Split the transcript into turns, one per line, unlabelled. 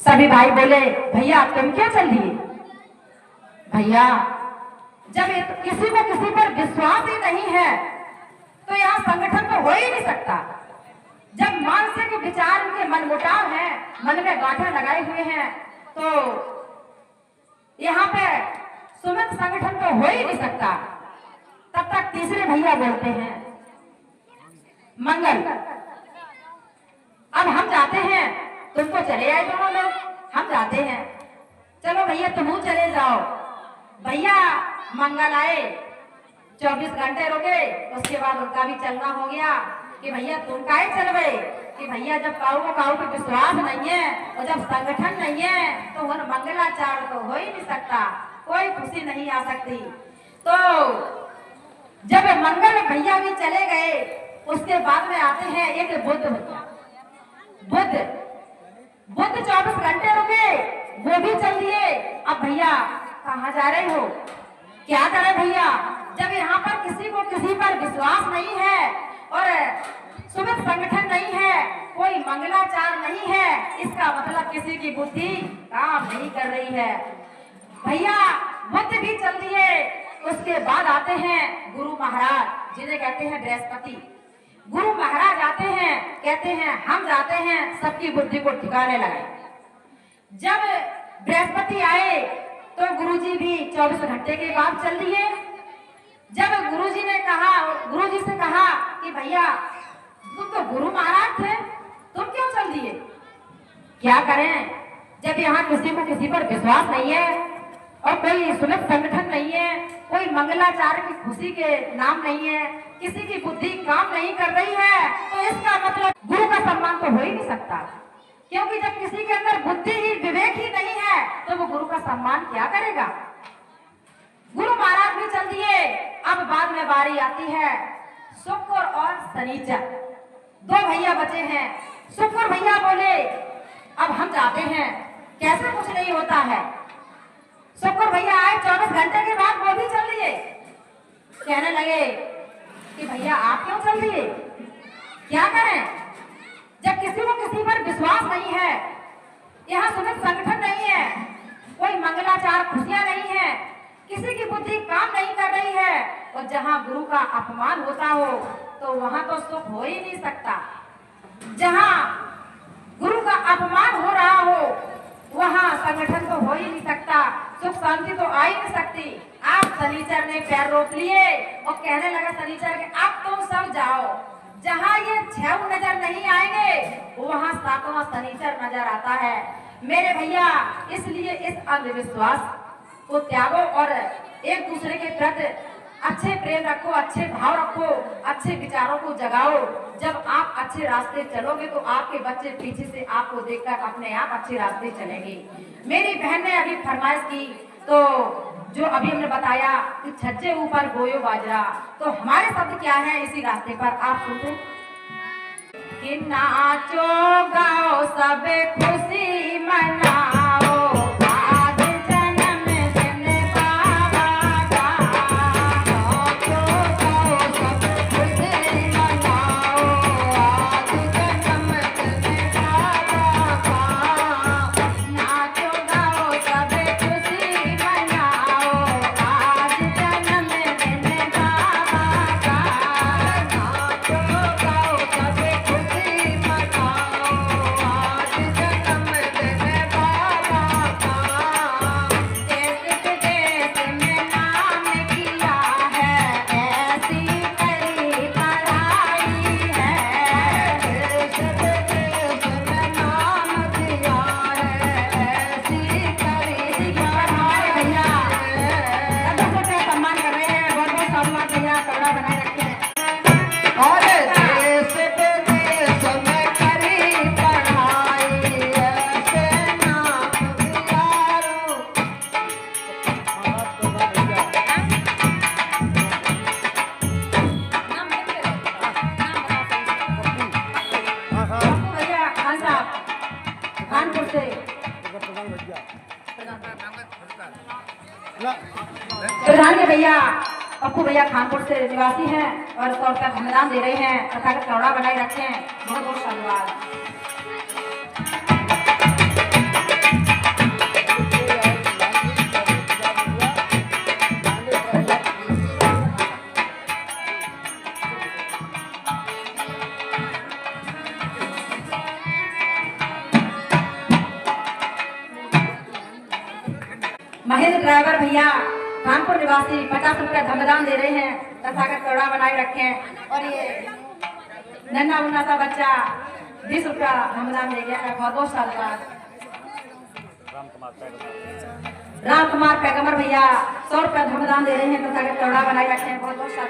सभी भाई बोले भैया तुम क्यों चल दिए? भैया जब किसी को किसी पर विश्वास ही नहीं है तो यहाँ संगठन तो हो ही नहीं सकता। जब मानसिक विचार के मनमुटाव है, मन में गांठें लगाए हुए हैं, तो यहाँ पे सुमित संगठन तो हो ही नहीं सकता। तब तक तीसरे भैया बोलते हैं मंगल अब हम जाते हैं, तुमको चले आए दोनों लोग, हम जाते हैं, चलो भैया तुम चले जाओ। भैया मंगल आए, 24 घंटे रुके, उसके बाद उनका भी चलना हो गया कि भैया तुम काहे चल गए? कि भैया जब काऊ पे विश्वास नहीं है और जब संगठन नहीं है तो उन मंगलाचार तो हो ही नहीं सकता, कोई खुशी नहीं आ सकती। तो जब मंगल भैया भी चले गए, उसके बाद में आते हैं एक बुद्ध भैया। बुद्ध 24 घंटे रुके, वो भी चल दिए। अब भैया कहाँ जा रहे हो, क्या करें भैया? जब यहाँ पर किसी को किसी पर विश्वास नहीं है और सुमित संगठन नहीं है, कोई मंगलाचार नहीं है, इसका मतलब किसी की बुद्धि काम नहीं कर रही है। भैया बुद्ध भी चल दिए। उसके बाद आते हैं गुरु महाराज, जिन्हें कहते हैं बृहस्पति। गुरु महाराज आते हैं, कहते हैं हम जाते हैं सबकी बुद्धि को ठिकाने लगाए। जब बृहस्पति आए तो गुरुजी भी 24 घंटे के बाद चल दिए। जब गुरुजी से कहा कि भैया तुम तो गुरु महाराज थे, तुम क्यों चल दिए? क्या करें, जब यहाँ किसी को किसी पर विश्वास नहीं है और कोई सुलभ संगठन नहीं है, कोई मंगलाचार की खुशी के नाम नहीं है, किसी की बुद्धि काम नहीं कर रही है, तो इसका मतलब गुरु का सम्मान तो हो ही नहीं सकता। क्योंकि जब किसी के अंदर बुद्धि ही विवेक ही नहीं है तो वो गुरु का सम्मान क्या करेगा? गुरु महाराज भी चल दिए। अब बाद में बारी आती है शुक्र और शनिचर, दो भैया बचे हैं। शुक्र भैया बोले अब हम जाते हैं, कैसे कुछ नहीं होता है। शुक्र भैया आए, 24 घंटे के बाद वो भी चल दिए। कहने लगे कि भैया आप क्यों चल दिए? क्या करें, जब किसी को किसी पर विश्वास नहीं है, यहाँ सुमित संगठन नहीं है, कोई मंगलाचार खुशियां नहीं है, किसी की बुद्धि काम नहीं कर रही है, और जहाँ गुरु का अपमान होता हो तो वहां तो सुख हो ही नहीं सकता। जहाँ गुरु का अपमान हो रहा हो वहां संगठन तो हो ही नहीं सकता, सुख शांति तो आ ही नहीं सकती। आप शनिचर ने पैर रोक लिए और कहने लगा शनिचर के अब तुम सब जाओ, जहाँ ये 6 नजर नहीं आएंगे वहां 7वां शनिचर नजर आता है। मेरे भैया इसलिए इस अंधविश्वास को त्यागो और एक दूसरे के प्रति अच्छे प्रेम रखो, अच्छे भाव रखो, अच्छे विचारों को जगाओ। जब आप अच्छे रास्ते चलोगे तो आपके बच्चे पीछे से आपको देखकर अपने आप अच्छे रास्ते चलेंगे। मेरी बहन ने अभी फरमाइश की, तो जो अभी हमने बताया कि छज्जे ऊपर बोयो बाजरा, तो हमारे शब्द क्या है इसी रास्ते पर आप सुनो कि नाचो गाओ सब खुशी मनाओ, प्रधान के भैया पप्पू भैया खानपुर से निवासी हैं और 100 रुपया धन्यदान दे रहे हैं, तथा कौड़ा बनाए रखे हैं। बहुत बहुत धन्यवाद। महेंद्र ड्राइवर भैया कानपुर निवासी 50 रुपया धमदान दे रहे हैं, तथागत करुणा बनाए रखें। और ये नन्ना मुन्ना सा बच्चा 20 रुपया धमदान दे गया है बहुत 2 साल बाद। राम कुमार पैगंबर भैया 100 रुपया धमदान दे रहे हैं, तथागत करुणा बनाए रखें बहुत 2 साल।